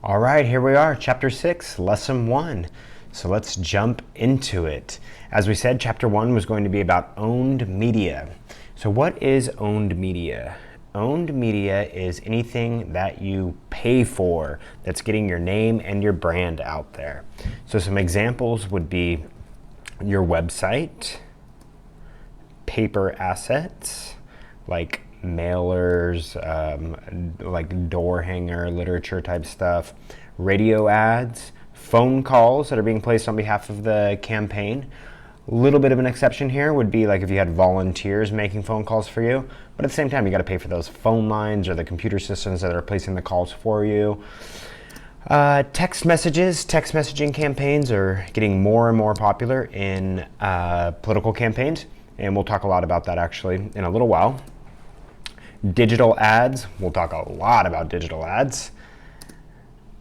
All right, here we are, Chapter 6, Lesson 1. So let's jump into it. As we said, Chapter 1 was going to be about owned media. So what is owned media? Owned media is anything that you pay for that's getting your name and your brand out there. So some examples would be your website, paper assets, like mailers, like door hanger, literature type stuff, radio ads, phone calls that are being placed on behalf of the campaign. A little bit of an exception here would be like if you had volunteers making phone calls for you, but at the same time you got to pay for those phone lines or the computer systems that are placing the calls for you. Text messaging campaigns are getting more and more popular in political campaigns, and we'll talk a lot about that actually in a little while. Digital ads, we'll talk a lot about digital ads.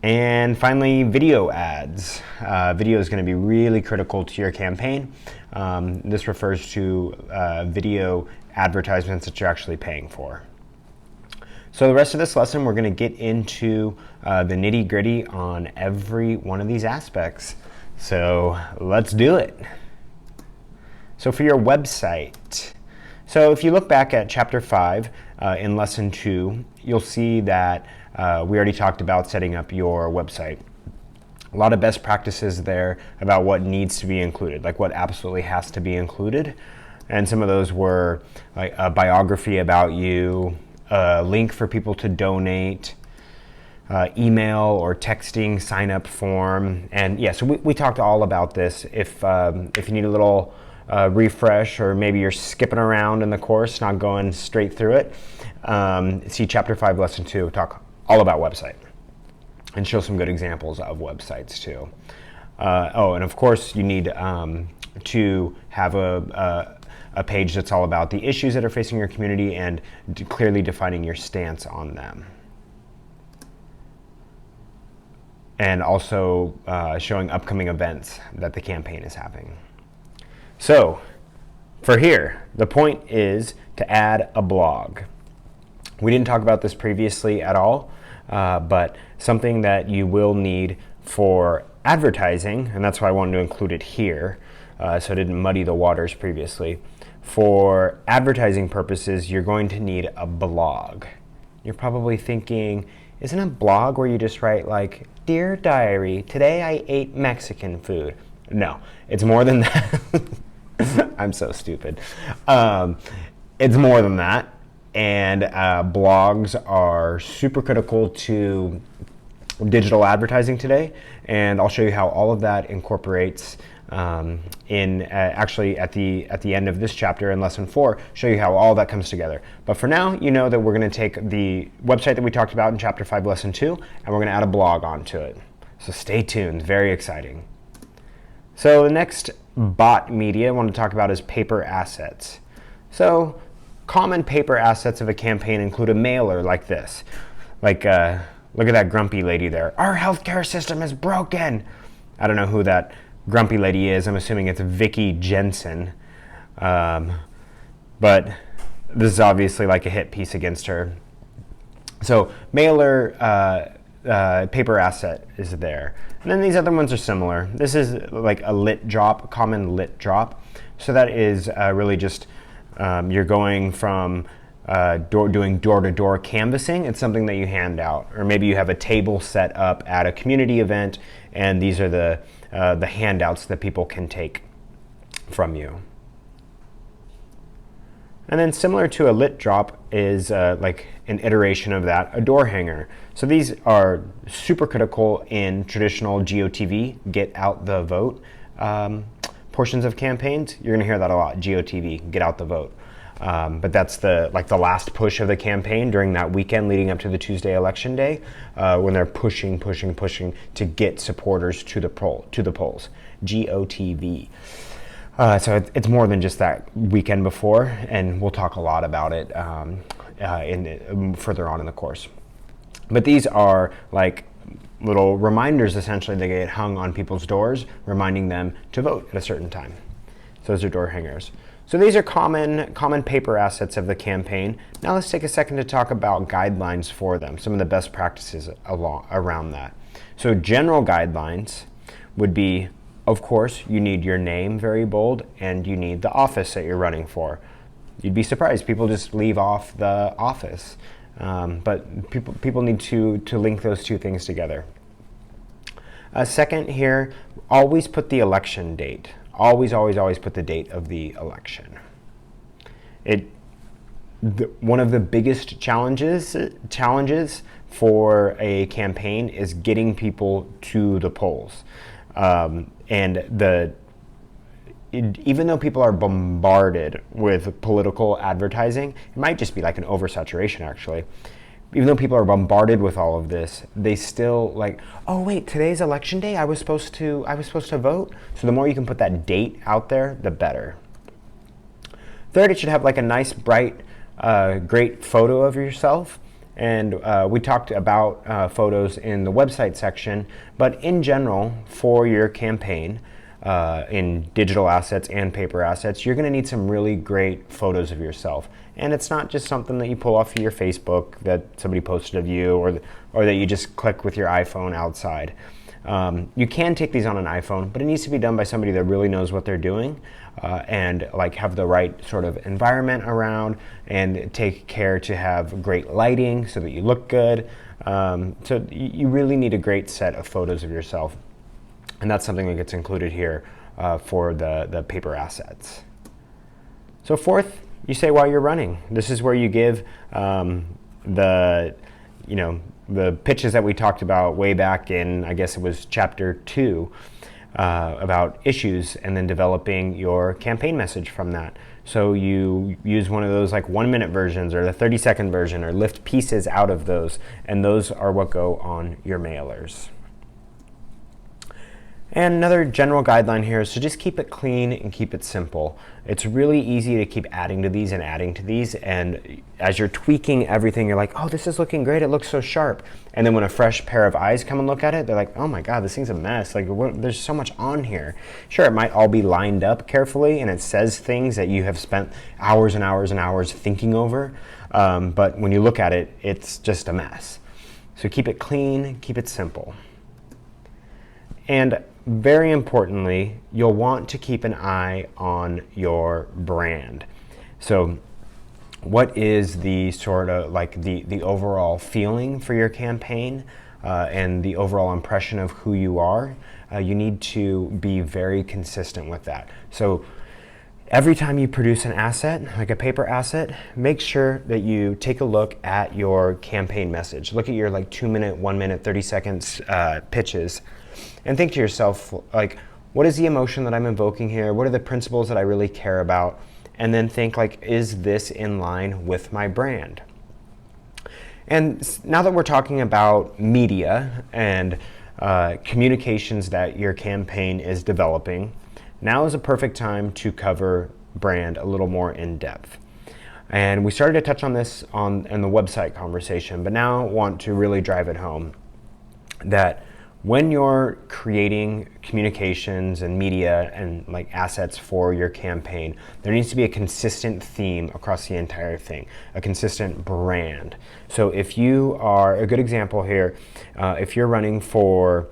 And finally, video ads. Video is going to be really critical to your campaign. This refers to video advertisements that you're actually paying for. So the rest of this lesson, we're going to get into the nitty-gritty on every one of these aspects. So let's do it. So for your website, so if you look back at Chapter 5 in Lesson 2, you'll see that we already talked about setting up your website. A lot of best practices there about what needs to be included, like what absolutely has to be included. And some of those were like a biography about you, a link for people to donate, email or texting sign-up form. And yeah, so we talked all about this. If you need a little refresh, or maybe you're skipping around in the course, not going straight through it, see Chapter 5, Lesson 2, talk all about website and show some good examples of websites too. And of course you need to have a page that's all about the issues that are facing your community and clearly defining your stance on them. And also showing upcoming events that the campaign is having. So, for here, the point is to add a blog. We didn't talk about this previously at all, but something that you will need for advertising, and that's why I wanted to include it here, so I didn't muddy the waters previously. For advertising purposes, you're going to need a blog. You're probably thinking, isn't a blog where you just write like, "Dear Diary, today I ate Mexican food"? No, it's more than that. I'm so stupid. It's more than that, and blogs are super critical to digital advertising today, and I'll show you how all of that incorporates actually at the end of this chapter in Lesson 4, show you how all that comes together. But for now, you know that we're going to take the website that we talked about in Chapter 5, Lesson 2, and we're going to add a blog onto it. So stay tuned, very exciting. So the next bot media I want to talk about is paper assets. So common paper assets of a campaign include a mailer like this. Like, look at that grumpy lady there. "Our healthcare system is broken." I don't know who that grumpy lady is. I'm assuming it's Vicki Jensen. But this is obviously like a hit piece against her. So mailer, paper asset is there. And then these other ones are similar. This is like a lit drop, a common lit drop. So that is really just you're going from doing door-to-door canvassing. It's something that you hand out. Or maybe you have a table set up at a community event, and these are the handouts that people can take from you. And then similar to a lit drop is like an iteration of that, a door hanger. So these are super critical in traditional GOTV, get out the vote, portions of campaigns. You're going to hear that a lot, GOTV, get out the vote. But that's the last push of the campaign during that weekend leading up to the Tuesday election day, when they're pushing to get supporters to the polls. GOTV. So it's more than just that weekend before, and we'll talk a lot about it further on in the course. But these are like little reminders essentially that get hung on people's doors, reminding them to vote at a certain time. So those are door hangers. So these are common paper assets of the campaign. Now let's take a second to talk about guidelines for them, some of the best practices around that. So general guidelines would be, of course, you need your name very bold and you need the office that you're running for. You'd be surprised, people just leave off the office. But people need to link those two things together. Second here, always put the election date. Always, always, always put the date of the election. One of the biggest challenges for a campaign is getting people to the polls. Even though people are bombarded with political advertising, it might just be like an oversaturation actually. Even though people are bombarded with all of this, they still like, oh wait, today's election day, I was supposed to vote. So the more you can put that date out there, the better. Third, it should have like a nice, bright, great photo of yourself. And we talked about photos in the website section, but in general, for your campaign, in digital assets and paper assets, you're going to need some really great photos of yourself. And it's not just something that you pull off of your Facebook that somebody posted of you, or that you just click with your iPhone outside. You can take these on an iPhone, but it needs to be done by somebody that really knows what they're doing, and like have the right sort of environment around, and take care to have great lighting so that you look good. So you really need a great set of photos of yourself. And that's something that gets included here for the paper assets. So fourth, you say while you're running. This is where you give the pitches that we talked about way back in, I guess it was chapter 2, about issues, and then developing your campaign message from that. So you use one of those like 1-minute versions or the 30-second version, or lift pieces out of those, and those are what go on your mailers. And another general guideline here is to just keep it clean and keep it simple. It's really easy to keep adding to these and adding to these, and as you're tweaking everything, you're like, oh, this is looking great, it looks so sharp. And then when a fresh pair of eyes come and look at it, they're like, oh my God, this thing's a mess. Like, there's so much on here. Sure, it might all be lined up carefully, and it says things that you have spent hours and hours and hours thinking over, but when you look at it, it's just a mess. So keep it clean, keep it simple. And very importantly, you'll want to keep an eye on your brand. So what is the sort of like the overall feeling for your campaign, and the overall impression of who you are? You need to be very consistent with that. So every time you produce an asset, like a paper asset, make sure that you take a look at your campaign message. Look at your like 2-minute, 1-minute, 30 seconds pitches, and think to yourself, like, what is the emotion that I'm invoking here? What are the principles that I really care about? And then think, like, is this in line with my brand? And now that we're talking about media and communications that your campaign is developing, now is a perfect time to cover brand a little more in depth. And we started to touch on this in the website conversation, but now want to really drive it home that when you're creating communications and media and like assets for your campaign, there needs to be a consistent theme across the entire thing, a consistent brand. So if you are, a good example here, if you're running for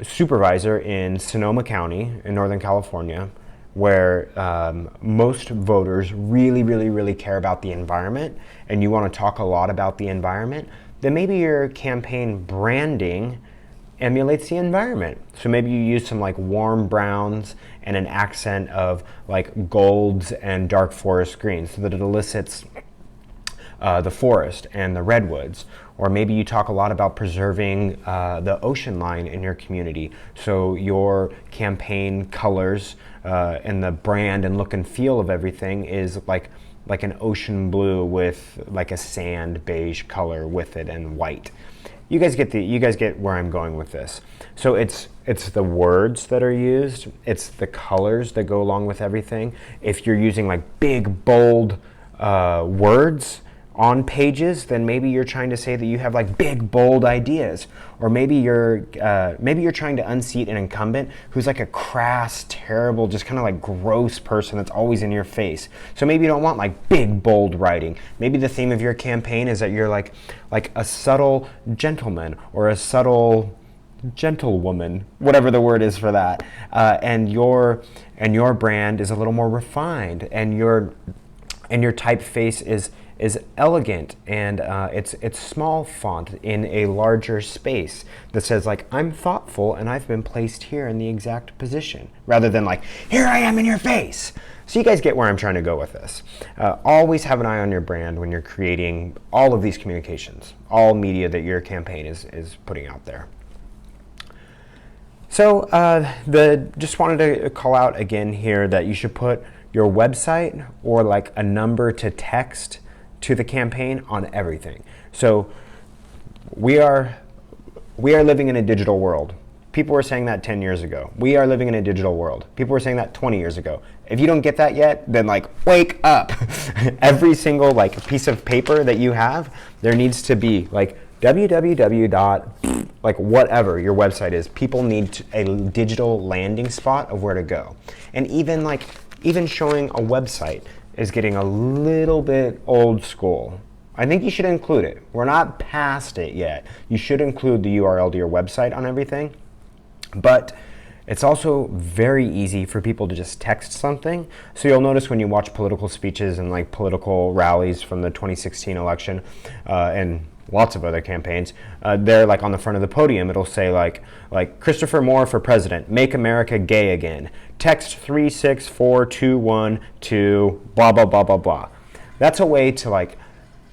supervisor in Sonoma County in Northern California, where most voters really, really, really care about the environment, and you want to talk a lot about the environment, then maybe your campaign branding emulates the environment. So maybe you use some like warm browns and an accent of like golds and dark forest greens so that it elicits the forest and the redwoods. Or maybe you talk a lot about preserving the ocean line in your community. So your campaign colors and the brand and look and feel of everything is like an ocean blue with like a sand beige color with it and white. You guys get where I'm going with this. So it's the words that are used, it's the colors that go along with everything. If you're using like big bold words on pages, then maybe you're trying to say that you have like big, bold ideas. Or maybe you're trying to unseat an incumbent who's like a crass, terrible, just kind of like gross person that's always in your face. So maybe you don't want like big, bold writing. Maybe the theme of your campaign is that you're like a subtle gentleman or a subtle gentlewoman, whatever the word is for that, and your brand is a little more refined, and your typeface is elegant, and it's small font in a larger space that says like, I'm thoughtful and I've been placed here in the exact position, rather than like, here I am in your face. So you guys get where I'm trying to go with this. Always have an eye on your brand when you're creating all of these communications, all media that your campaign is putting out there. So just wanted to call out again here that you should put your website or like a number to text to the campaign on everything. So we are living in a digital world. People were saying that 10 years ago. We are living in a digital world. People were saying that 20 years ago. If you don't get that yet, then like wake up. Every single like piece of paper that you have, there needs to be like www. Like whatever your website is, people need a digital landing spot of where to go. And even showing a website is getting a little bit old school. I think you should include it. We're not past it yet. You should include the URL to your website on everything. But it's also very easy for people to just text something. So you'll notice when you watch political speeches and like political rallies from the 2016 election and lots of other campaigns, they're like on the front of the podium, it'll say like Christopher Moore for president, make America gay again. Text 36421 to blah, blah, blah, blah, blah. That's a way to like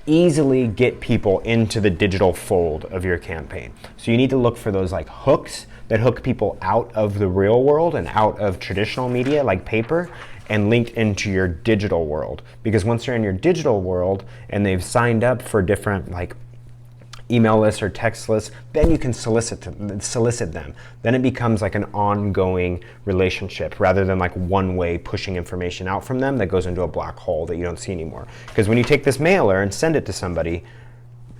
easily get people into the digital fold of your campaign. So you need to look for those like hooks that hook people out of the real world and out of traditional media like paper and linked into your digital world. Because once they're in your digital world and they've signed up for different like email lists or text lists, then you can solicit them. Then it becomes like an ongoing relationship rather than like one way pushing information out from them that goes into a black hole that you don't see anymore. Because when you take this mailer and send it to somebody,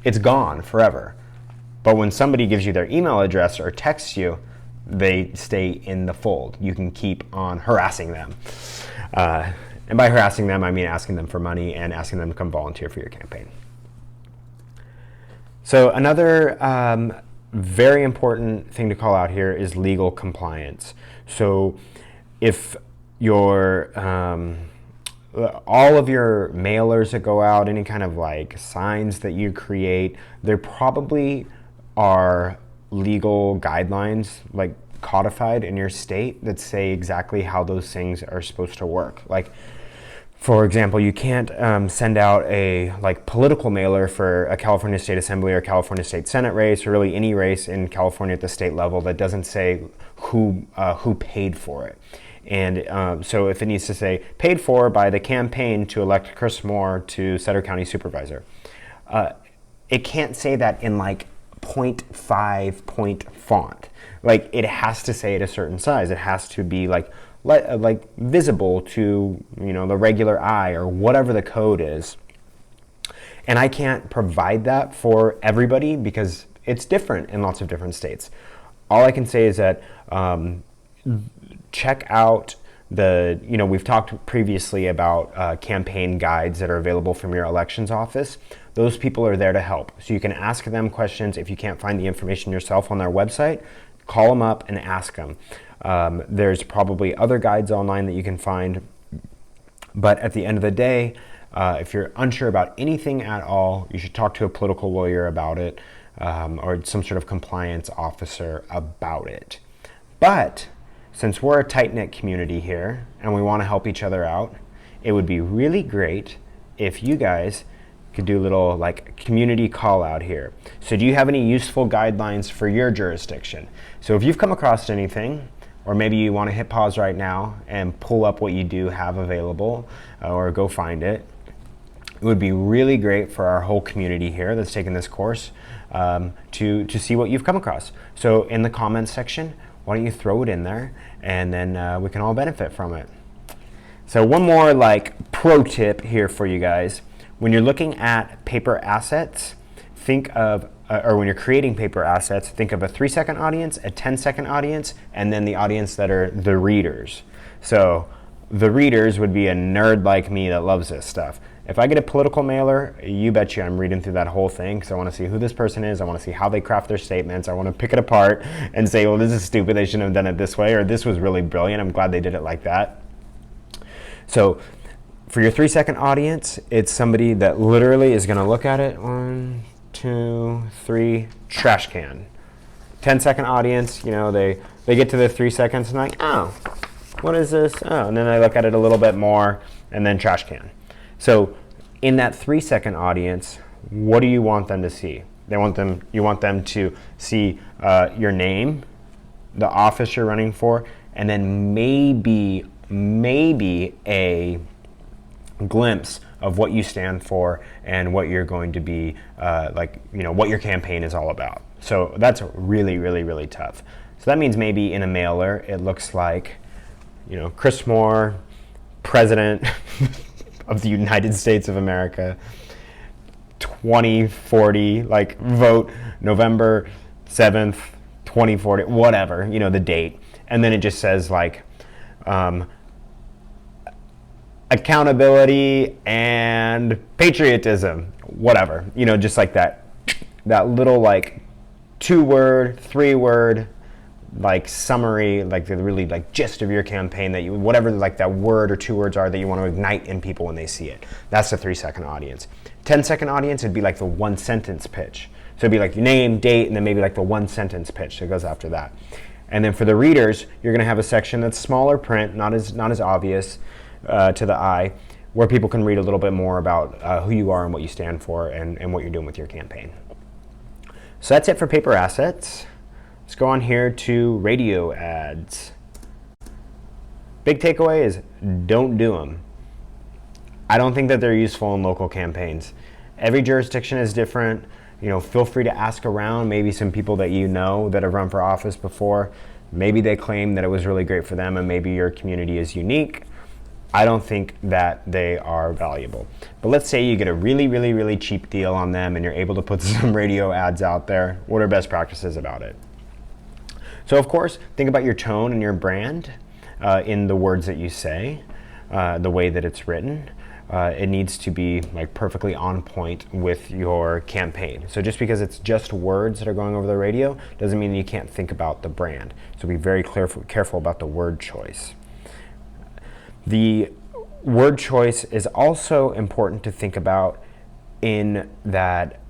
it's gone forever. But when somebody gives you their email address or texts you, they stay in the fold. You can keep on harassing them. And by harassing them, I mean asking them for money and asking them to come volunteer for your campaign. So another very important thing to call out here is legal compliance. So if your all of your mailers that go out, any kind of like signs that you create, there probably are legal guidelines like codified in your state that say exactly how those things are supposed to work. Like, for example, you can't send out a like political mailer for a California State Assembly or California State Senate race, or really any race in California at the state level that doesn't say who paid for it. And so if it needs to say paid for by the campaign to elect Chris Moore to Sutter County Supervisor, it can't say that in like 0.5 point font. Like it has to say at a certain size. It has to be like visible to the regular eye or whatever the code is. And I can't provide that for everybody because it's different in lots of different states. All I can say is that check out we've talked previously about campaign guides that are available from your elections office. Those people are there to help. So you can ask them questions. If you can't find the information yourself on their website, call them up and ask them. There's probably other guides online that you can find. But at the end of the day, if you're unsure about anything at all, you should talk to a political lawyer about it or some sort of compliance officer about it. But since we're a tight-knit community here and we want to help each other out, it would be really great if you guys could do a little like community call out here. So do you have any useful guidelines for your jurisdiction? So if you've come across anything, or maybe you want to hit pause right now and pull up what you do have available or go find it, it would be really great for our whole community here that's taking this course to see what you've come across. So in the comments section, why don't you throw it in there, and then we can all benefit from it. So one more like pro tip here for you guys. When you're looking at paper assets, think of, or when you're creating paper assets, think of a 3-second audience, a 10-second audience, and then the audience that are the readers. So the readers would be a nerd like me that loves this stuff. If I get a political mailer, you bet you I'm reading through that whole thing because I want to see who this person is. I want to see how they craft their statements. I want to pick it apart and say, well, this is stupid. They shouldn't have done it this way, or this was really brilliant. I'm glad they did it like that. So for your 3-second audience, it's somebody that literally is going to look at it. 1, 2, 3, trash can. 10-second audience, they get to the 3 seconds and like, oh, what is this? Oh, and then they look at it a little bit more and then trash can. So in that 3-second audience, what do you want them to see? You want them to see your name, the office you're running for, and then maybe a glimpse of what you stand for and what you're going to be what your campaign is all about. So that's really, really, really tough. So that means maybe in a mailer, it looks like, Chris Moore, President of the United States of America, 2040, vote November 7th, 2040, whatever, the date. And then it just says accountability and patriotism, whatever, just like that little 2-word, 3-word summary, the really gist of your campaign that you, whatever that word or 2 words are that you want to ignite in people when they see it. That's the 3-second audience. 10-second audience would be the 1-sentence pitch. So it'd be your name, date, and then maybe the 1-sentence pitch that goes after that. And then for the readers, you're going to have a section that's smaller print, not as obvious to the eye, where people can read a little bit more about who you are and what you stand for and what you're doing with your campaign. So that's it for paper assets. Let's go on here to radio ads. Big takeaway is don't do them. I don't think that they're useful in local campaigns. Every jurisdiction is different. Feel free to ask around, maybe some people that that have run for office before. Maybe they claim that it was really great for them and maybe your community is unique. I don't think that they are valuable. But let's say you get a really, really, really cheap deal on them and you're able to put some radio ads out there. What are best practices about it? So of course, think about your tone and your brand in the words that you say, the way that it's written. It needs to be perfectly on point with your campaign. So just because it's just words that are going over the radio doesn't mean you can't think about the brand. So be very careful about the word choice. The word choice is also important to think about in that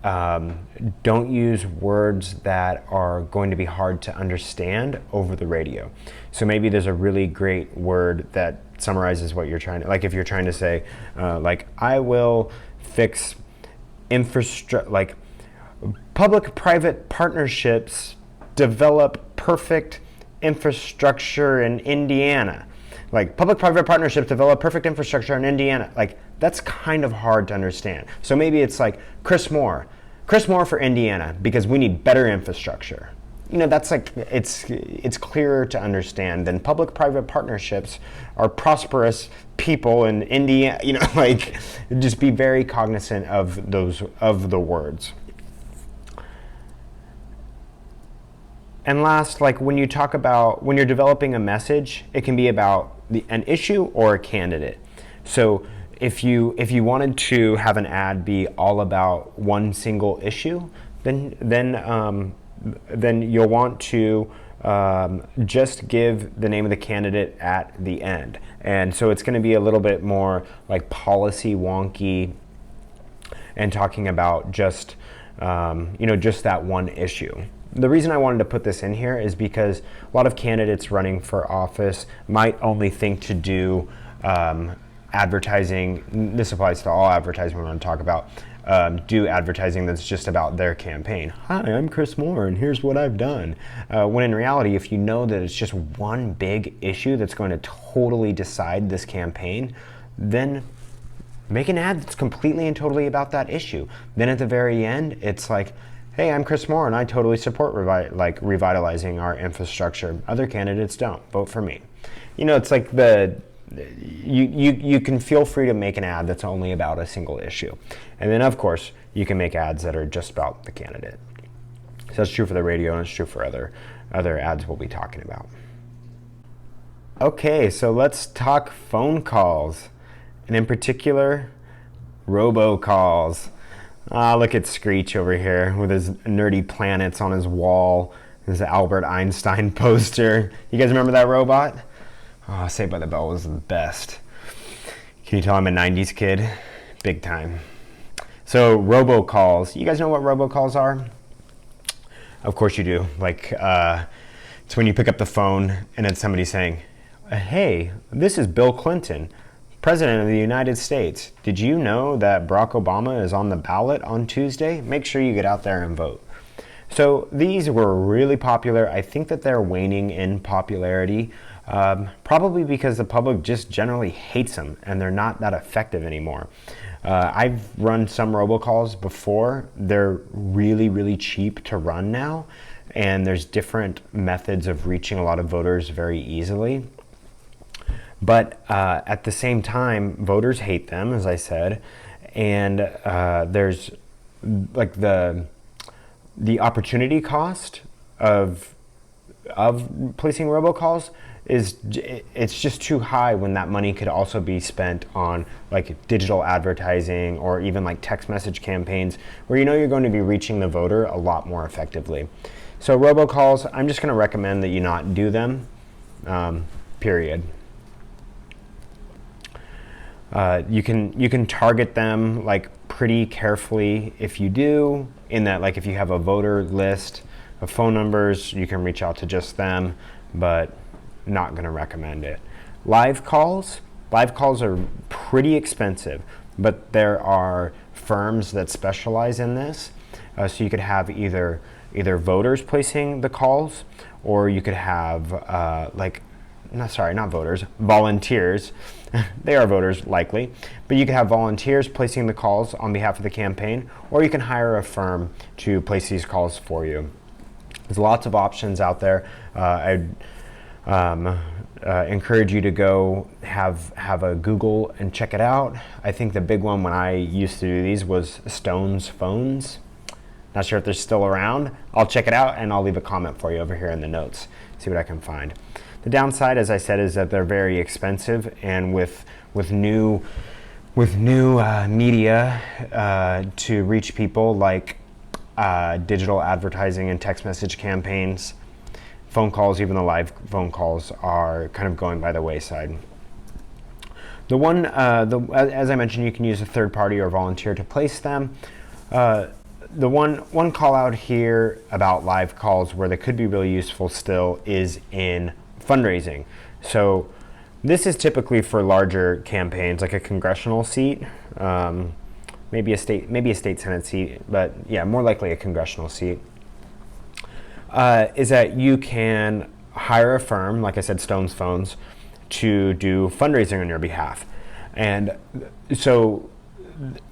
don't use words that are going to be hard to understand over the radio. So maybe there's a really great word that summarizes what you're trying to, if you're trying to say, I will fix infrastructure, public-private partnerships develop perfect infrastructure in Indiana. Public-private partnerships develop perfect infrastructure in Indiana. That's kind of hard to understand. So maybe it's Chris Moore for Indiana because we need better infrastructure. That's it's clearer to understand than public-private partnerships are prosperous people in Indiana. Just be very cognizant of the words. And last, when you're developing a message, it can be about an issue or a candidate. So if you wanted to have an ad be all about one single issue, then you'll want to just give the name of the candidate at the end. And so it's going to be a little bit more policy wonky and talking about just that one issue. The reason I wanted to put this in here is because a lot of candidates running for office might only think to do advertising. This applies to all advertising we're going to talk about. Do advertising that's just about their campaign. Hi, I'm Chris Moore, and here's what I've done. When in reality, if you know that it's just one big issue that's going to totally decide this campaign, then make an ad that's completely and totally about that issue. Then at the very end, it's hey, I'm Chris Moore, and I totally support revitalizing our infrastructure. Other candidates don't. Vote for me. It's you can feel free to make an ad that's only about a single issue. And then, of course, you can make ads that are just about the candidate. So that's true for the radio, and it's true for other ads we'll be talking about. Okay, so let's talk phone calls, and in particular, robocalls. Look at Screech over here with his nerdy planets on his wall, his Albert Einstein poster. You guys remember that robot? Oh, Saved by the Bell was the best. Can you tell I'm a 90s kid? Big time. So robocalls. You guys know what robocalls are? Of course you do. Like, it's when you pick up the phone and it's somebody saying, hey, this is Bill Clinton, President of the United States. Did you know that Barack Obama is on the ballot on Tuesday? Make sure you get out there and vote. So these were really popular. I think that they're waning in popularity, probably because the public just generally hates them and they're not that effective anymore. I've run some robocalls before. They're really, really cheap to run now, and there's different methods of reaching a lot of voters very easily. But at the same time, voters hate them, as I said, and there's like the opportunity cost of placing robocalls it's just too high when that money could also be spent on like digital advertising or even like text message campaigns where you know you're going to be reaching the voter a lot more effectively. So robocalls, I'm just going to recommend that you not do them, period. You can target them like pretty carefully if you do, in that like if you have a voter list of phone numbers, you can reach out to just them, but not going to recommend it. Live calls are pretty expensive, but there are firms that specialize in this. So you could have either voters placing the calls, or you could have not voters, volunteers. They are voters likely, but you could have volunteers placing the calls on behalf of the campaign, or you can hire a firm to place these calls for you. There's lots of options out there. I'd encourage you to go have a Google and check it out. I think the big one when I used to do these was Stone's Phones. Not sure if they're still around. I'll check it out and I'll leave a comment for you over here in the notes. See what I can find. The downside, as I said, is that they're very expensive, and with new media to reach people like digital advertising and text message campaigns, phone calls, even the live phone calls, are kind of going by the wayside. The one, as I mentioned, you can use a third party or volunteer to place them. The one call out here about live calls where they could be really useful still is in fundraising. So this is typically for larger campaigns, like a congressional seat, maybe a state senate seat, but yeah, more likely a congressional seat. Is that you can hire a firm, like I said, Stone's Phones, to do fundraising on your behalf. And so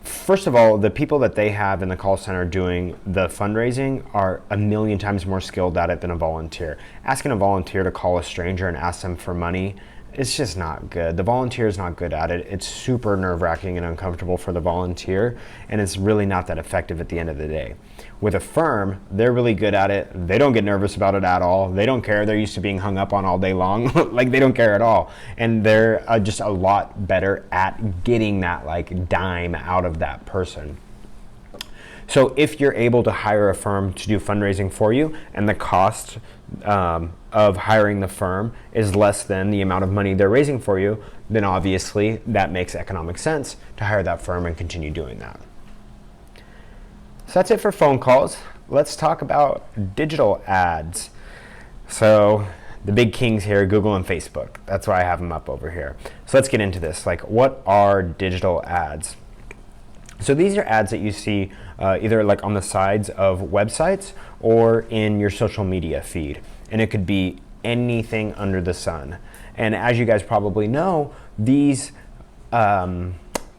first of all, the people that they have in the call center doing the fundraising are 1,000,000 times more skilled at it than a volunteer. Asking a volunteer to call a stranger and ask them for money, it's just not good. The volunteer is not good at it. It's super nerve-wracking and uncomfortable for the volunteer, and it's really not that effective at the end of the day. With a firm, they're really good at it. They don't get nervous about it at all. They don't care. They're used to being hung up on all day long. Like, they don't care at all. And they're just a lot better at getting that like dime out of that person. So if you're able to hire a firm to do fundraising for you, and the cost of hiring the firm is less than the amount of money they're raising for you, then obviously that makes economic sense to hire that firm and continue doing that. So that's it for phone calls. Let's talk about digital ads. So the big kings here, Google and Facebook. That's why I have them up over here. So let's get into this. Like, what are digital ads? So these are ads that you see either like on the sides of websites or in your social media feed. And it could be anything under the sun. And as you guys probably know, these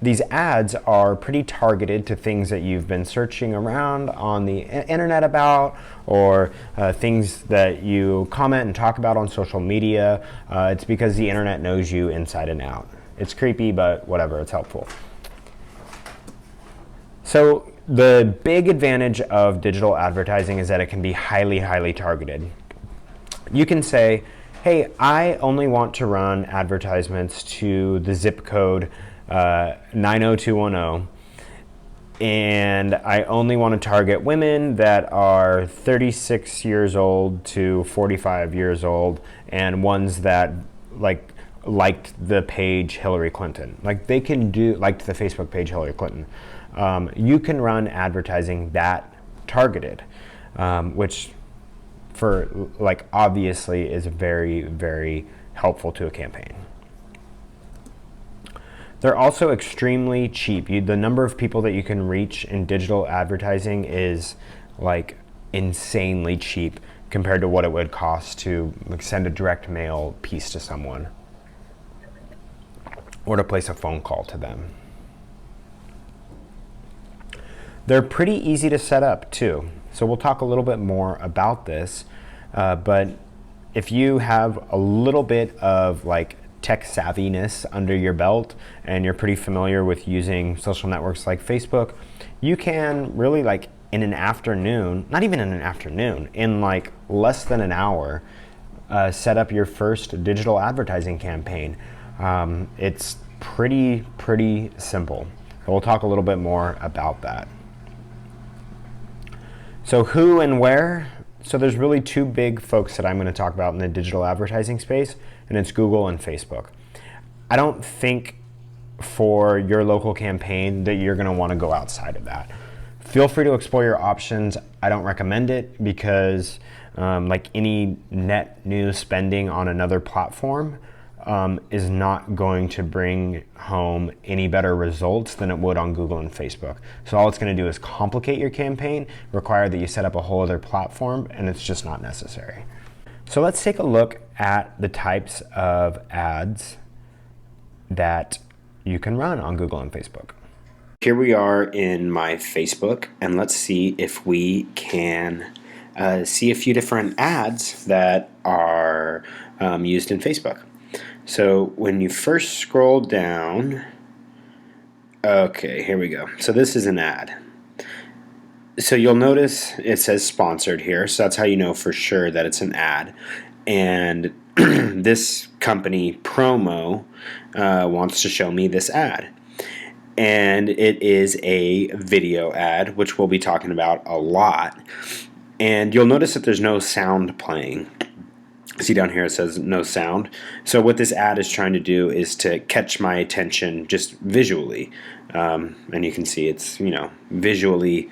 these ads are pretty targeted to things that you've been searching around on the internet about, or things that you comment and talk about on social media. It's because the internet knows you inside and out. It's creepy, but whatever, it's helpful. So the big advantage of digital advertising is that it can be highly, highly targeted. You can say, hey, I only want to run advertisements to the zip code 90210, and I only want to target women that are 36 years old to 45 years old, and ones that liked the page Hillary Clinton. Liked the Facebook page Hillary Clinton. You can run advertising that targeted, which obviously is very, very helpful to a campaign. They're also extremely cheap. The number of people that you can reach in digital advertising is insanely cheap compared to what it would cost to send a direct mail piece to someone or to place a phone call to them. They're pretty easy to set up too. So we'll talk a little bit more about this, but if you have a little bit of tech savviness under your belt and you're pretty familiar with using social networks like Facebook, you can really in an afternoon, not even in an afternoon, in less than an hour, set up your first digital advertising campaign. It's pretty simple. So we'll talk a little bit more about that. So who and where? So there's really two big folks that I'm going to talk about in the digital advertising space, and it's Google and Facebook. I don't think for your local campaign that you're going to want to go outside of that. Feel free to explore your options. I don't recommend it because like any net new spending on another platform is not going to bring home any better results than it would on Google and Facebook. So all it's going to do is complicate your campaign, require that you set up a whole other platform, and it's just not necessary. So let's take a look at the types of ads that you can run on Google and Facebook. Here we are in my Facebook, and let's see if we can see a few different ads that are used in Facebook. So when you first scroll down, okay, here we go. So this is an ad. So you'll notice it says sponsored here, so that's how you know for sure that it's an ad. And this company, Promo, wants to show me this ad. And it is a video ad, which we'll be talking about a lot. And you'll notice that there's no sound playing. See down here it says no sound. So what this ad is trying to do is to catch my attention just visually. And you can see it's, visually,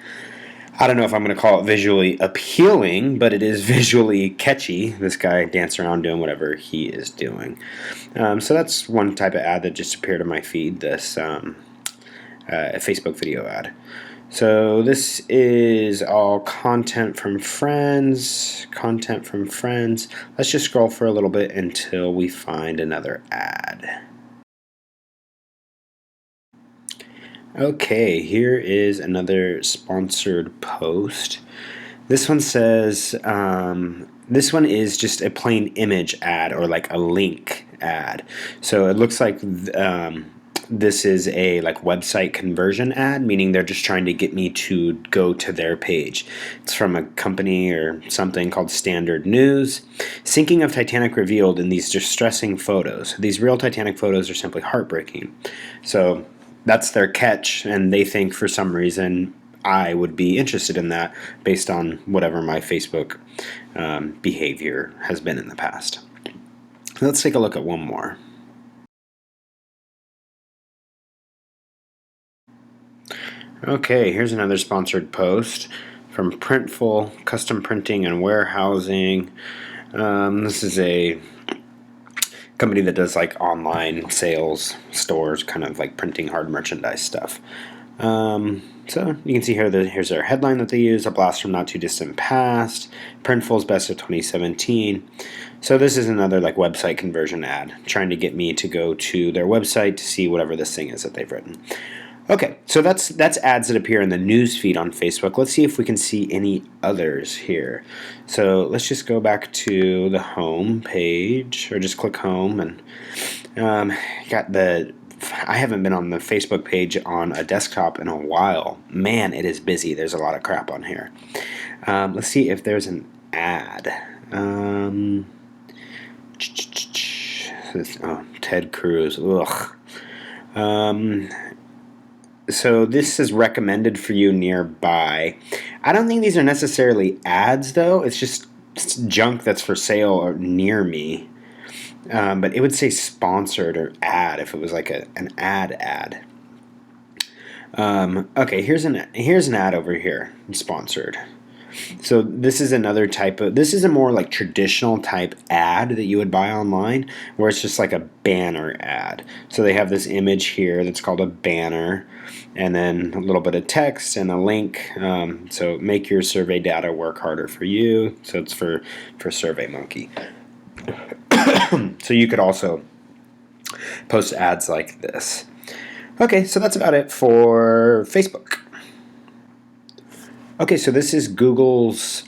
I don't know if I'm going to call it visually appealing, but it is visually catchy. This guy dancing around doing whatever he is doing. So that's one type of ad that just appeared on my feed, this Facebook video ad. So this is all content from friends. Let's just scroll for a little bit until we find another ad. Okay, here is another sponsored post. This one says, this one is just a plain image ad or like a link ad. So it looks like this is a website conversion ad, meaning they're just trying to get me to go to their page. It's from a company or something called Standard News. Sinking of Titanic revealed in these distressing photos. These real Titanic photos are simply heartbreaking. So that's their catch, and they think for some reason I would be interested in that based on whatever my Facebook behavior has been in the past. Let's take a look at one more. Okay, here's another sponsored post from Printful, Custom Printing and Warehousing. This is a company that does online sales, stores, kind of like printing hard merchandise stuff. So you can see here that here's their headline that they use: a blast from not too distant past, Printful's best of 2017. So this is another like website conversion ad, trying to get me to go to their website to see whatever this thing is that they've written. Okay, so that's ads that appear in the news feed on Facebook. Let's see if we can see any others here. So let's just go back to the home page, or just click home, and got the. I haven't been on the Facebook page on a desktop in a while. Man, it is busy. There's a lot of crap on here. Let's see if there's an ad. Ted Cruz. Ugh. So this is recommended for you nearby. I don't think these are necessarily ads, though. It's just junk that's for sale or near me. But it would say sponsored or ad if it was like an ad. Okay, here's an ad over here, sponsored. So this is another this is a more like traditional type ad that you would buy online, where it's just like a banner ad. So they have this image here that's called a banner, and then a little bit of text and a link. So make your survey data work harder for you. So it's for SurveyMonkey. So you could also post ads like this. Okay, so that's about it for Facebook. Okay, so this is Google's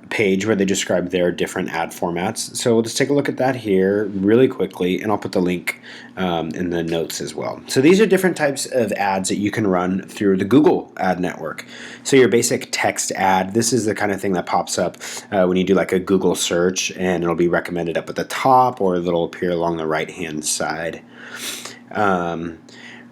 page where they describe their different ad formats. So we'll just take a look at that here really quickly, and I'll put the link in the notes as well. So these are different types of ads that you can run through the Google ad network. So your basic text ad, this is the kind of thing that pops up when you do like a Google search, and it'll be recommended up at the top, or it'll appear along the right-hand side.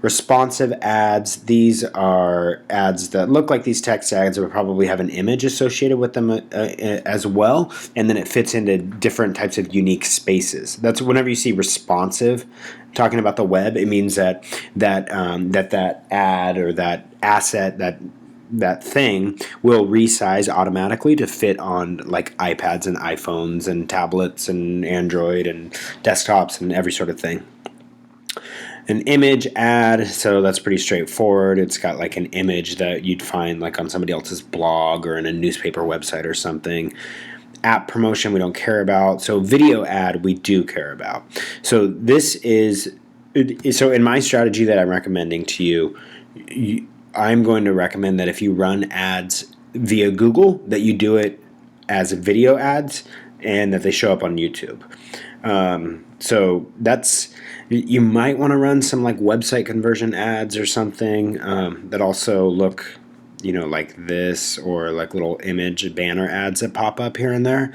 Responsive ads, these are ads that look like these text ads, but probably have an image associated with them as well, and then it fits into different types of unique spaces. That's whenever you see responsive, talking about the web, it means that ad or that asset, that thing will resize automatically to fit on like iPads and iPhones and tablets and Android and desktops and every sort of thing. An image ad, so that's pretty straightforward. It's got like an image that you'd find like on somebody else's blog or in a newspaper website or something. App promotion we don't care about. So video ad we do care about. So this is, so in my strategy that I'm recommending to you, I'm going to recommend that if you run ads via Google, that you do it as video ads and that they show up on YouTube. So that's, you might want to run some like website conversion ads or something that also look, like this, or like little image banner ads that pop up here and there.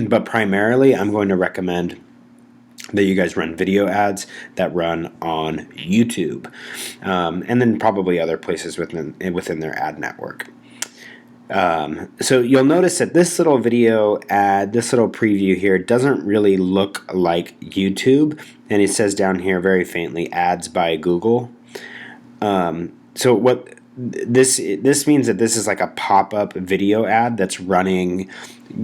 But primarily, I'm going to recommend that you guys run video ads that run on YouTube, and then probably other places within their ad network. So you'll notice that this little video ad, this little preview here, doesn't really look like YouTube, and it says down here very faintly, ads by Google. So what this means that this is like a pop-up video ad that's running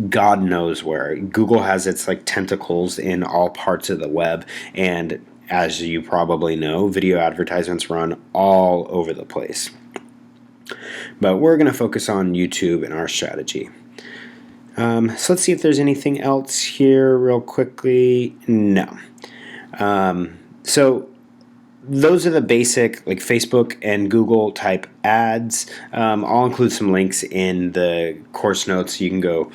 God knows where. Google has its like tentacles in all parts of the web, and as you probably know, video advertisements run all over the place. But we're going to focus on YouTube in our strategy. So let's see if there's anything else here real quickly. No. So those are the basic like Facebook and Google type ads. I'll include some links in the course notes. You can go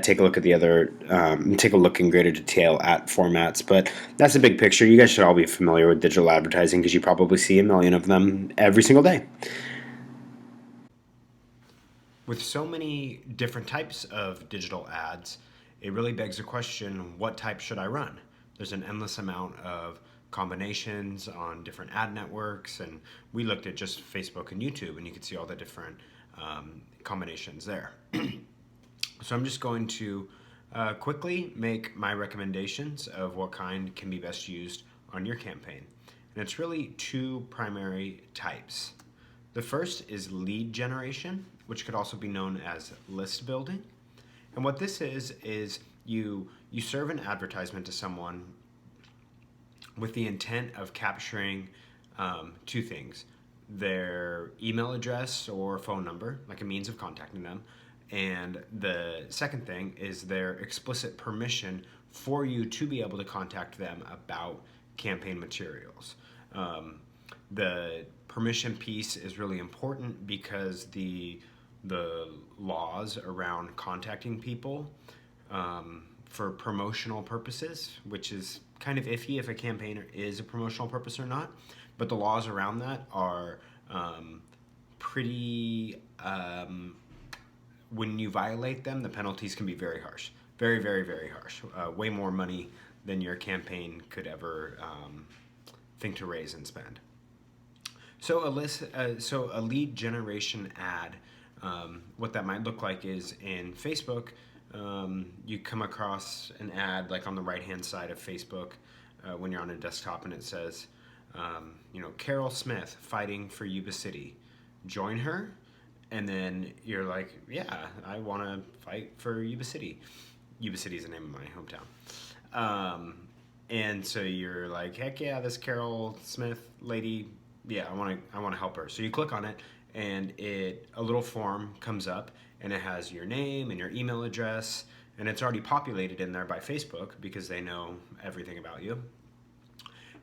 take a look at the other, take a look in greater detail at formats. But that's a big picture. You guys should all be familiar with digital advertising because you probably see a million of them every single day. With so many different types of digital ads, it really begs the question, what type should I run? There's an endless amount of combinations on different ad networks, and we looked at just Facebook and YouTube, and you could see all the different combinations there. So I'm just going to quickly make my recommendations of what kind can be best used on your campaign. And it's really two primary types. The first is lead generation, which could also be known as list building. And what this is you serve an advertisement to someone with the intent of capturing two things: their email address or phone number, like a means of contacting them. And the second thing is their explicit permission for you to be able to contact them about campaign materials. The permission piece is really important because the laws around contacting people for promotional purposes, which is kind of iffy if a campaign is a promotional purpose or not, but the laws around that are pretty, when you violate them, the penalties can be very harsh. Very, very, very harsh. Way more money than your campaign could ever think to raise and spend. So a lead generation ad, what that might look like is in Facebook, you come across an ad like on the right-hand side of Facebook when you're on a desktop, and it says, Carol Smith fighting for Yuba City. Join her. And then you're like, yeah, I want to fight for Yuba City. Yuba City is the name of my hometown. And so you're like, heck yeah, this Carol Smith lady, yeah, I want to help her. So you click on it, and a little form comes up, and it has your name and your email address, and it's already populated in there by Facebook because they know everything about you.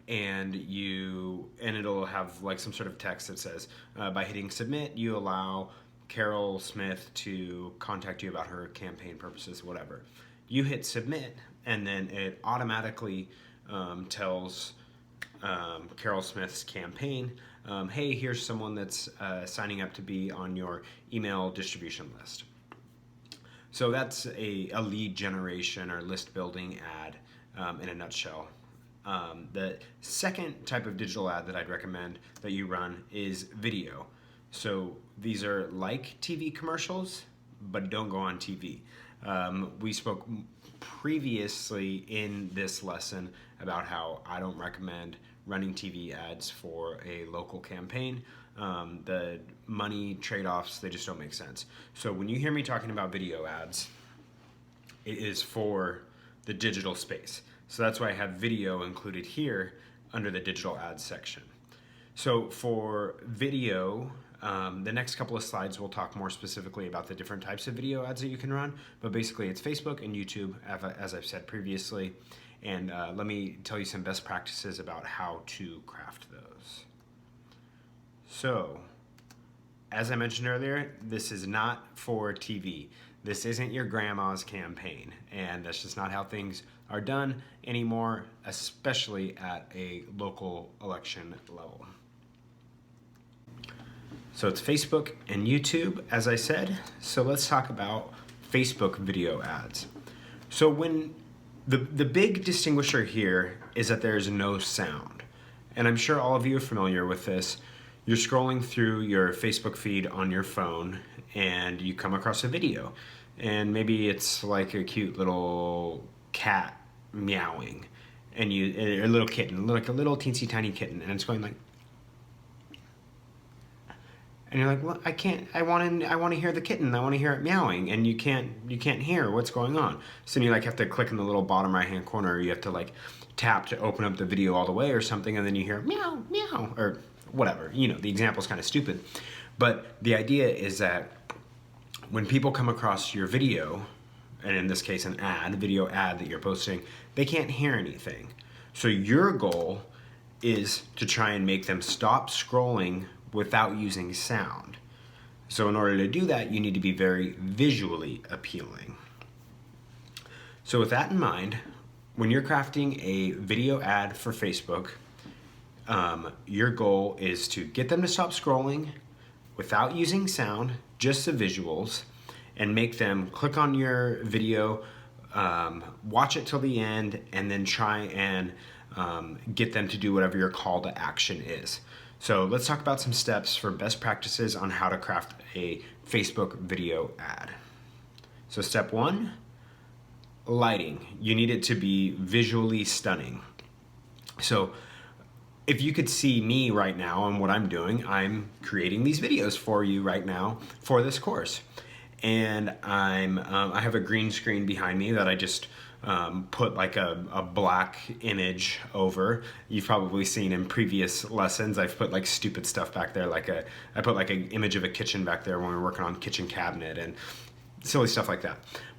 And it'll have like some sort of text that says, by hitting submit, you allow Carol Smith to contact you about her campaign purposes, whatever. You hit submit, and then it automatically tells Carol Smith's campaign, hey, here's someone that's signing up to be on your email distribution list. So that's a lead generation or list building ad in a nutshell. The second type of digital ad that I'd recommend that you run is video. So these are like TV commercials, but don't go on TV. We spoke previously in this lesson about how I don't recommend running TV ads for a local campaign. The money trade-offs, they just don't make sense. So when you hear me talking about video ads, it is for the digital space. So that's why I have video included here under the digital ads section. So for video, the next couple of slides we'll talk more specifically about the different types of video ads that you can run, but basically it's Facebook and YouTube, as I've said previously. And let me tell you some best practices about how to craft those. So, as I mentioned earlier, this is not for TV. This isn't your grandma's campaign, and that's just not how things are done anymore, especially at a local election level. So it's Facebook and YouTube, as I said. So let's talk about Facebook video ads. So when the big distinguisher here is that there's no sound. And I'm sure all of you are familiar with this. You're scrolling through your Facebook feed on your phone and you come across a video. And maybe it's like a cute little cat meowing, and a little kitten, like a little teensy tiny kitten, and it's going like, and you're like, well, I want to hear the kitten. I want to hear it meowing, and you can't hear what's going on. So then you like have to click in the little bottom right hand corner. You have to like tap to open up the video all the way or something, and then you hear meow meow or whatever. The example's kind of stupid, but the idea is that when people come across your video, and in this case an video ad that you're posting, they can't hear anything. So your goal is to try and make them stop scrolling without using sound. So in order to do that, you need to be very visually appealing. So with that in mind, when you're crafting a video ad for Facebook, your goal is to get them to stop scrolling without using sound, just the visuals, and make them click on your video, watch it till the end, and then try and get them to do whatever your call to action is. So let's talk about some steps for best practices on how to craft a Facebook video ad. So step 1, lighting. You need it to be visually stunning. So if you could see me right now and what I'm doing, I'm creating these videos for you right now for this course. And I have a green screen behind me that I just put like a black image over. You've probably seen in previous lessons, I've put like stupid stuff back there. I put like an image of a kitchen back there when we were working on kitchen cabinet and silly stuff like that.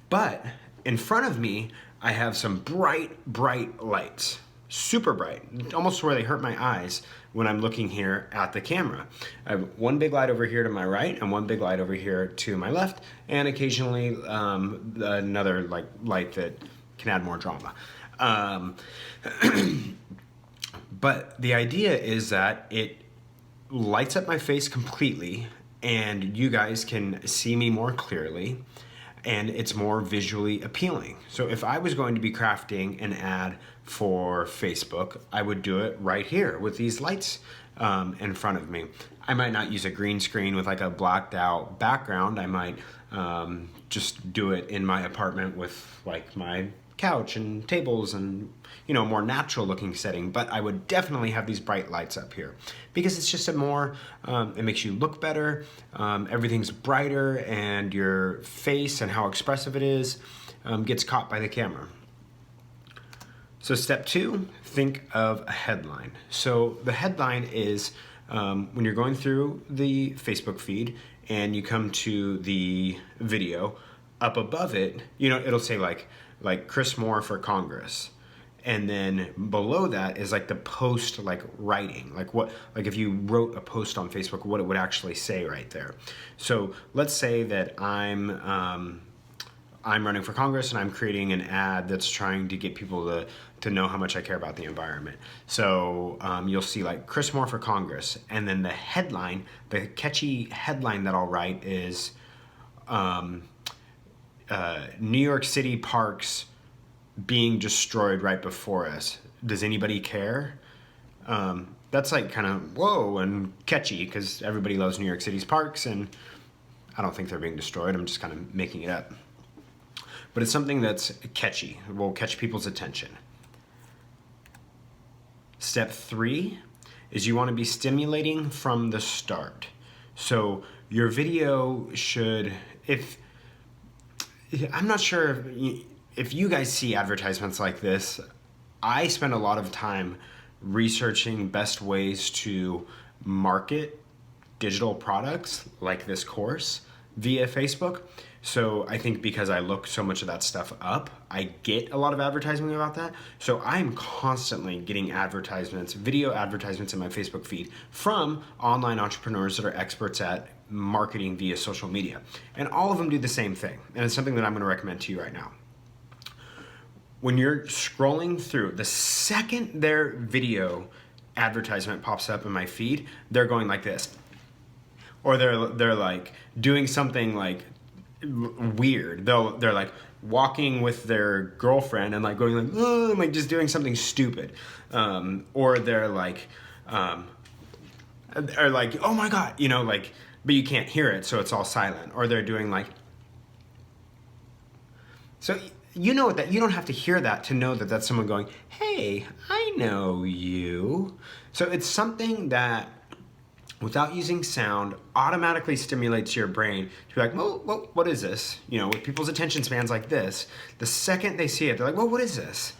But in front of me, I have some bright lights, super bright, almost to where they hurt my eyes when I'm looking here at the camera. I have one big light over here to my right and one big light over here to my left, and occasionally another light that can add more drama. But the idea is that it lights up my face completely and you guys can see me more clearly, and it's more visually appealing. So if I was going to be crafting an ad for Facebook, I would do it right here with these lights in front of me. I might not use a green screen with like a blacked out background. I might just do it in my apartment with like my couch and tables and, you know, more natural looking setting. But I would definitely have these bright lights up here because it's just a more, it makes you look better. Everything's brighter and your face and how expressive it is gets caught by the camera. So step 2, think of a headline. So the headline is when you're going through the Facebook feed and you come to the video, up above it, you know, it'll say like Chris Moore for Congress. And then below that is like the post, like writing, like if you wrote a post on Facebook, what it would actually say right there. So let's say that I'm running for Congress and I'm creating an ad that's trying to get people to know how much I care about the environment. So you'll see like Chris Moore for Congress, and then the headline, the catchy headline that I'll write is New York City parks being destroyed right before us. Does anybody care? That's like kind of whoa and catchy because everybody loves New York City's parks, and I don't think they're being destroyed. I'm just kind of making it up. But it's something that's catchy, will catch people's attention. Step 3 is you want to be stimulating from the start. So your video should, I'm not sure if you guys see advertisements like this. I spend a lot of time researching best ways to market digital products like this course via Facebook. So I think because I look so much of that stuff up, I get a lot of advertising about that. So I'm constantly getting advertisements, video advertisements in my Facebook feed from online entrepreneurs that are experts at marketing via social media. And all of them do the same thing. And it's something that I'm going to recommend to you right now. When you're scrolling through, the second their video advertisement pops up in my feed, they're going like this. Or they're like doing something like weird. They're like walking with their girlfriend and like going like, oh, and like just doing something stupid. Or they're like, oh my God, you know, like, but you can't hear it, so it's all silent. Or they're doing like, so you know that you don't have to hear that to know that that's someone going, hey, I know you. So it's something that, without using sound, automatically stimulates your brain to be like, well, what is this? You know, with people's attention spans like this, the second they see it, they're like, well, what is this?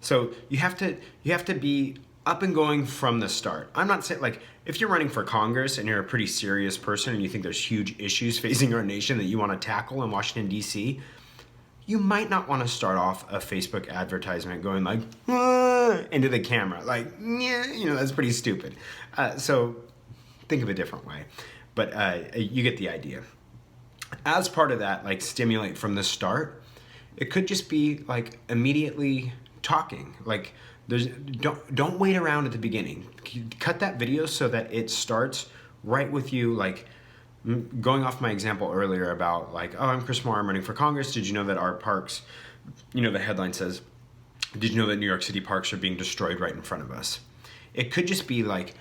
So you have to be up and going from the start. I'm not saying, like, if you're running for Congress and you're a pretty serious person and you think there's huge issues facing our nation that you want to tackle in Washington, D.C., you might not want to start off a Facebook advertisement going like, into the camera. Like, yeah, you know, that's pretty stupid. So think of a different way. But you get the idea. As part of that, like, stimulate from the start, it could just be like immediately talking. Like, don't wait around at the beginning. Cut that video so that it starts right with you, like, going off my example earlier about like, oh, I'm Chris Moore, I'm running for Congress. Did you know that our parks, you know, the headline says, did you know that New York City parks are being destroyed right in front of us? It could just be like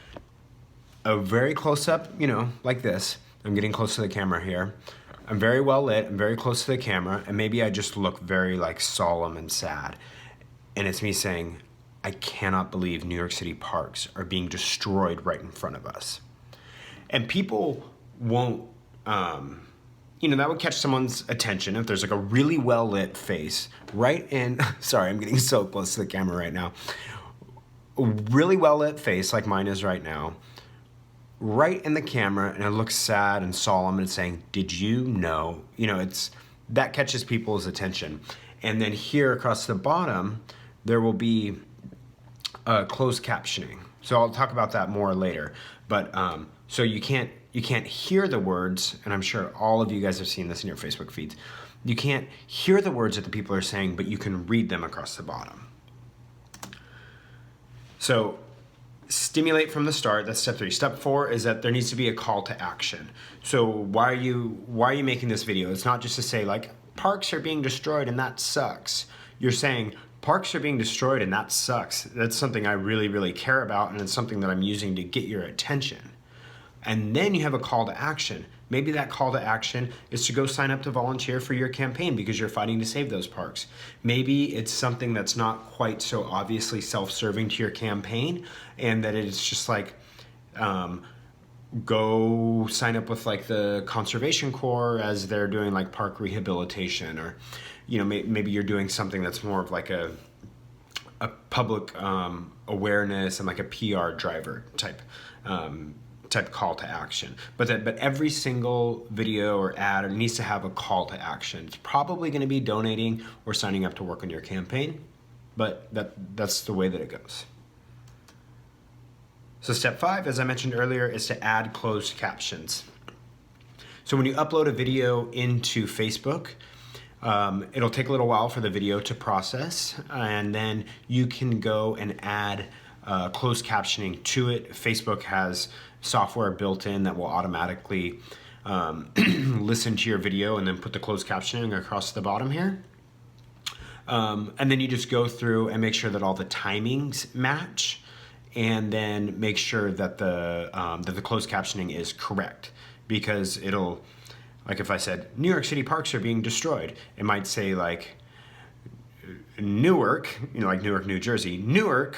a very close up, you know, like this. I'm getting close to the camera here. I'm very well lit, I'm very close to the camera, and maybe I just look very like solemn and sad. And it's me saying, I cannot believe New York City parks are being destroyed right in front of us. And people won't that would catch someone's attention if there's like a really well lit face right in, sorry, I'm getting so close to the camera right now. A really well lit face like mine is right now, right in the camera, and it looks sad and solemn and saying, did you know? That catches people's attention. And then here across the bottom, there will be closed captioning. So I'll talk about that more later. But so you can't hear the words, and I'm sure all of you guys have seen this in your Facebook feeds. You can't hear the words that the people are saying, but you can read them across the bottom. So stimulate from the start, that's step 3. Step 4 is that there needs to be a call to action. So why are you making this video? It's not just to say like, parks are being destroyed and that sucks. You're saying, parks are being destroyed and that sucks. That's something I really, really care about, and it's something that I'm using to get your attention. And then you have a call to action. Maybe that call to action is to go sign up to volunteer for your campaign because you're fighting to save those parks. Maybe it's something that's not quite so obviously self-serving to your campaign, and that it's just like, go sign up with like the Conservation Corps as they're doing like park rehabilitation, or maybe you're doing something that's more of like a public awareness and like a PR driver type call to action. But every single video or ad needs to have a call to action. It's probably going to be donating or signing up to work on your campaign, but that's the way that it goes. So step 5, as I mentioned earlier, is to add closed captions. So when you upload a video into Facebook, it'll take a little while for the video to process, and then you can go and add closed captioning to it. Facebook has software built in that will automatically listen to your video and then put the closed captioning across the bottom here. And then you just go through and make sure that all the timings match, and then make sure that the closed captioning is correct, because it'll, like if I said New York City parks are being destroyed, it might say like Newark, like Newark, New Jersey, Newark,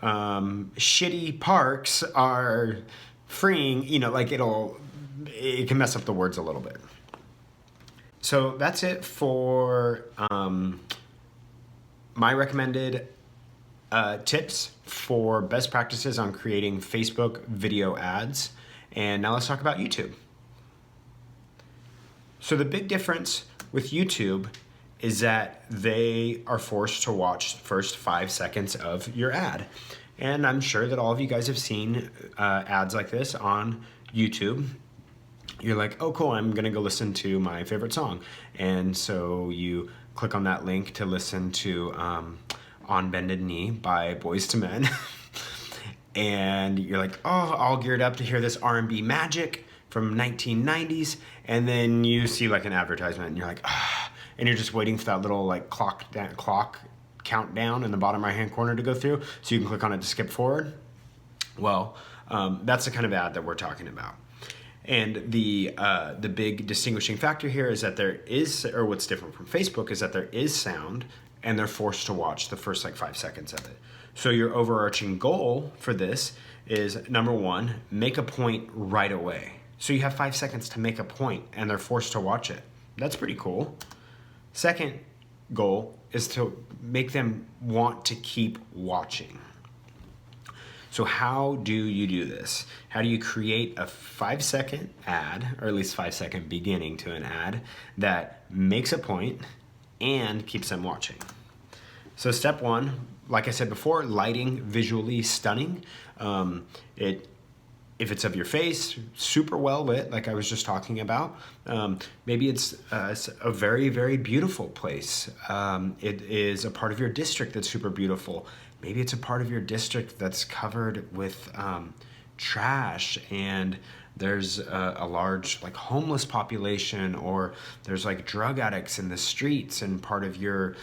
shitty parks are freeing, like it can mess up the words a little bit. So that's it for my recommended tips for best practices on creating Facebook video ads. And now let's talk about YouTube. So the big difference with YouTube is that they are forced to watch the first 5 seconds of your ad. And I'm sure that all of you guys have seen ads like this on YouTube. You're like, oh cool, I'm gonna go listen to my favorite song. And so you click on that link to listen to On Bended Knee by Boyz II Men. And you're like, oh, all geared up to hear this R&B magic from 1990s. And then you see like an advertisement and you're like, ah. And you're just waiting for that little like clock countdown in the bottom right hand corner to go through so you can click on it to skip forward. Well, that's the kind of ad that we're talking about. And the big distinguishing factor here is that there is, or what's different from Facebook is that there is sound, and they're forced to watch the first like 5 seconds of it. So your overarching goal for this is, number 1, make a point right away. So you have 5 seconds to make a point and they're forced to watch it. That's pretty cool. Second goal is to make them want to keep watching. So how do you do this? How do you create a 5-second ad, or at least 5-second beginning to an ad, that makes a point and keeps them watching? So step 1, like I said before, lighting visually stunning. If it's of your face, super well lit, like I was just talking about. Maybe it's a very, very beautiful place. It is a part of your district that's super beautiful. Maybe it's a part of your district that's covered with trash, and there's a large like homeless population, or there's like drug addicts in the streets in part of your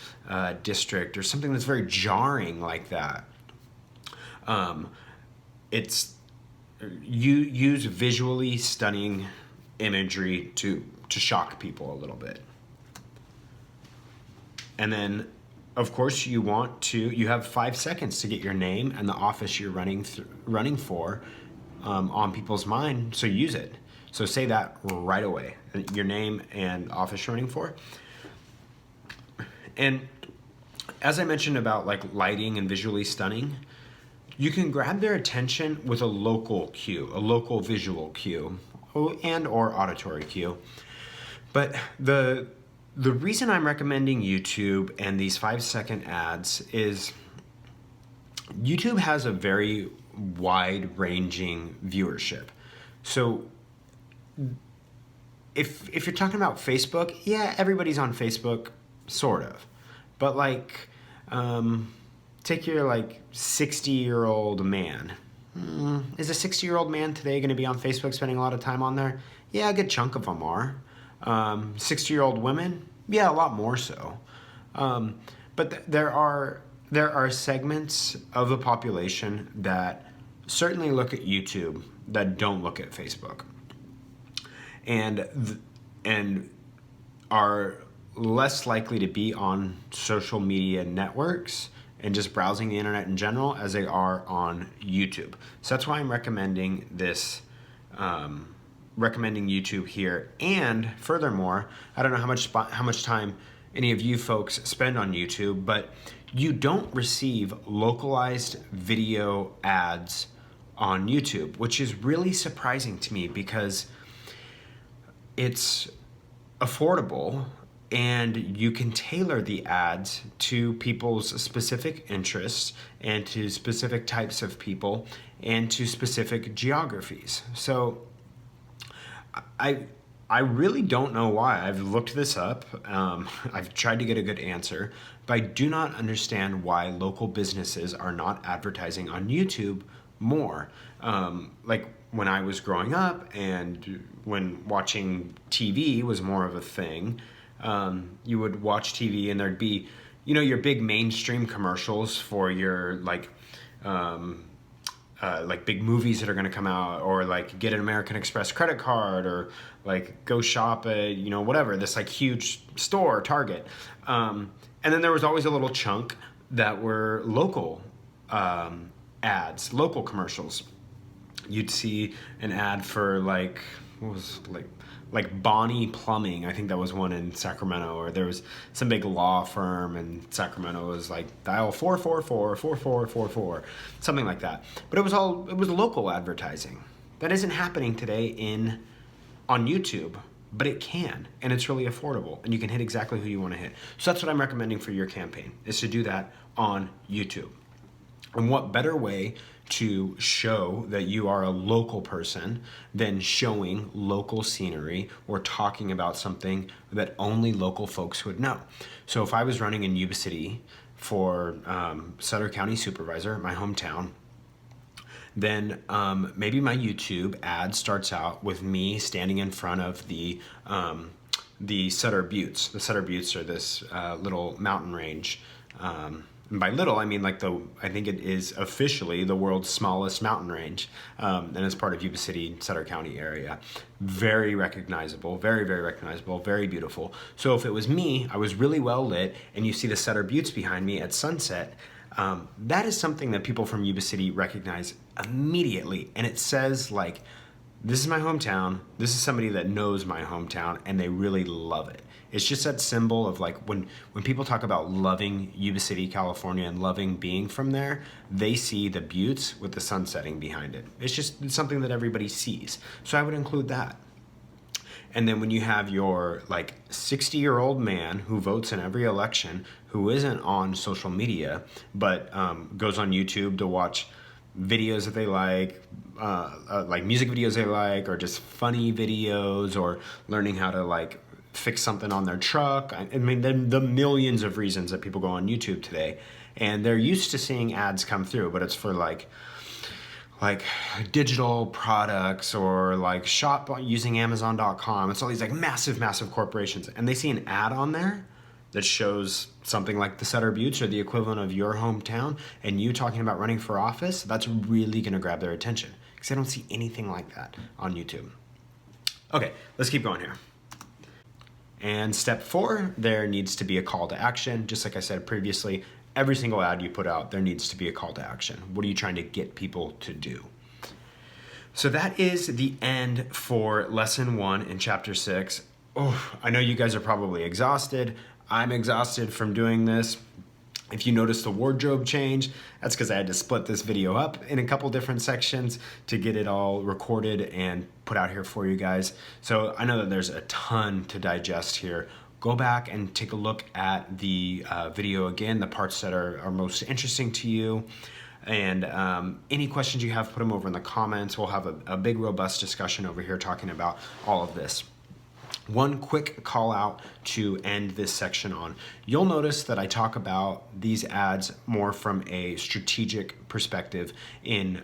district, or something that's very jarring like that. You use visually stunning imagery to shock people a little bit. And then, of course, you have 5 seconds to get your name and the office you're running for on people's mind, so use it. So say that right away, your name and office you're running for. And as I mentioned about like lighting and visually stunning, you can grab their attention with a local cue, a local visual cue, and or auditory cue. But the reason I'm recommending YouTube and these 5-second ads is YouTube has a very wide-ranging viewership. So if you're talking about Facebook, yeah, everybody's on Facebook, sort of. But like, take your like 60-year-old man. Is a 60-year-old man today going to be on Facebook spending a lot of time on there? Yeah, a good chunk of them are. 60-year-old women? Yeah, a lot more so. But there are segments of the population that certainly look at YouTube that don't look at Facebook, and are less likely to be on social media networks and just browsing the internet in general as they are on YouTube. So that's why I'm recommending this, recommending YouTube here. And furthermore, I don't know how much time any of you folks spend on YouTube, but you don't receive localized video ads on YouTube, which is really surprising to me because it's affordable and you can tailor the ads to people's specific interests and to specific types of people and to specific geographies. So I really don't know why. I've looked this up. I've tried to get a good answer, but I do not understand why local businesses are not advertising on YouTube more. Like when I was growing up and when watching TV was more of a thing, you would watch TV and there'd be, your big mainstream commercials for your like big movies that are going to come out, or like get an American Express credit card, or like go shop at, whatever, this like huge store, Target. And then there was always a little chunk that were local ads, local commercials. You'd see an ad for like, what was like Bonnie Plumbing. I think that was one in Sacramento, or there was some big law firm in Sacramento. It was like dial 444-4444, something like that. But it was local advertising. That isn't happening today on YouTube, but it can, and it's really affordable, and you can hit exactly who you want to hit. So that's what I'm recommending for your campaign, is to do that on YouTube. And what better way to show that you are a local person than showing local scenery or talking about something that only local folks would know. So if I was running in Yuba City for Sutter County Supervisor, my hometown, then maybe my YouTube ad starts out with me standing in front of the Sutter Buttes. The Sutter Buttes are this little mountain range. And by little, I mean like I think it is officially the world's smallest mountain range, and it's part of Yuba City, Sutter County area. Very recognizable, very, very recognizable, very beautiful. So if it was me, I was really well lit, and you see the Sutter Buttes behind me at sunset, that is something that people from Yuba City recognize immediately. And it says like, this is my hometown, this is somebody that knows my hometown, and they really love it. It's just that symbol of like when people talk about loving Yuba City, California, and loving being from there, they see the buttes with the sun setting behind it. It's something that everybody sees. So I would include that. And then when you have your like 60-year-old man who votes in every election, who isn't on social media, but goes on YouTube to watch videos that they like music videos they like, or just funny videos, or learning how to like fix something on their truck. I mean, the millions of reasons that people go on YouTube today, and they're used to seeing ads come through, but it's for like digital products, or like shop using Amazon.com. It's all these like massive corporations, and they see an ad on there that shows something like the Sutter Buttes or the equivalent of your hometown, and you talking about running for office. That's really going to grab their attention, because I don't see anything like that on YouTube. Okay, let's keep going here. And step 4, there needs to be a call to action. Just like I said previously, every single ad you put out, there needs to be a call to action. What are you trying to get people to do? So that is the end for lesson 1 in chapter 6. Oh, I know you guys are probably exhausted. I'm exhausted from doing this. If you notice the wardrobe change, that's because I had to split this video up in a couple different sections to get it all recorded and put out here for you guys. So I know that there's a ton to digest here. Go back and take a look at the video again, the parts that are most interesting to you. And any questions you have, put them over in the comments. We'll have a big, robust discussion over here talking about all of this. One quick call out to end this section on. You'll notice that I talk about these ads more from a strategic perspective in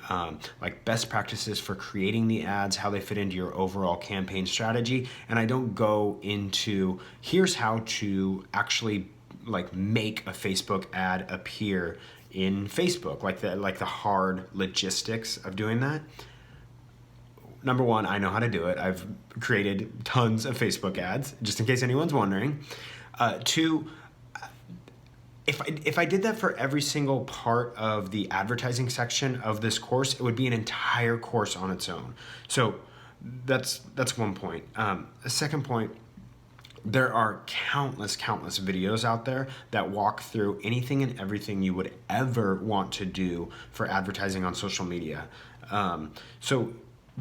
like best practices for creating the ads, how they fit into your overall campaign strategy. And I don't go into here's how to actually like make a Facebook ad appear in Facebook, like the hard logistics of doing that. Number one, I know how to do it. I've created tons of Facebook ads, just in case anyone's wondering. Two, if I did that for every single part of the advertising section of this course, it would be an entire course on its own. So that's one point. A second point, there are countless videos out there that walk through anything and everything you would ever want to do for advertising on social media. So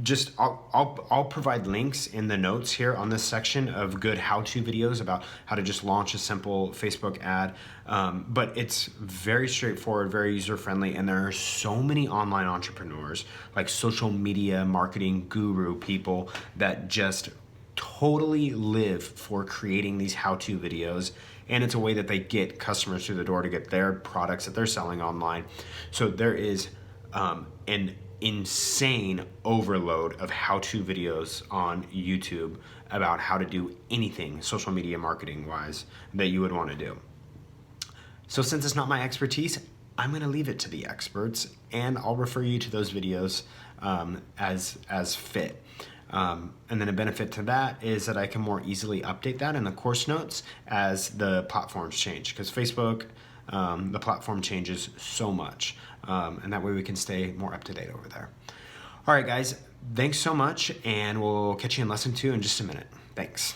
just I'll provide links in the notes here on this section of good how-to videos about how to just launch a simple Facebook ad. But it's very straightforward, very user-friendly, and there are so many online entrepreneurs, like social media marketing guru people that just totally live for creating these how-to videos, and it's a way that they get customers through the door to get their products that they're selling online. So there is an insane overload of how-to videos on YouTube about how to do anything social media marketing wise that you would want to do. So since it's not my expertise, I'm going to leave it to the experts, and I'll refer you to those videos as fit. And then a benefit to that is that I can more easily update that in the course notes as the platforms change, because Facebook, the platform changes so much, and that way we can stay more up to date over there. All right, guys, thanks so much, and we'll catch you in lesson 2 in just a minute. Thanks.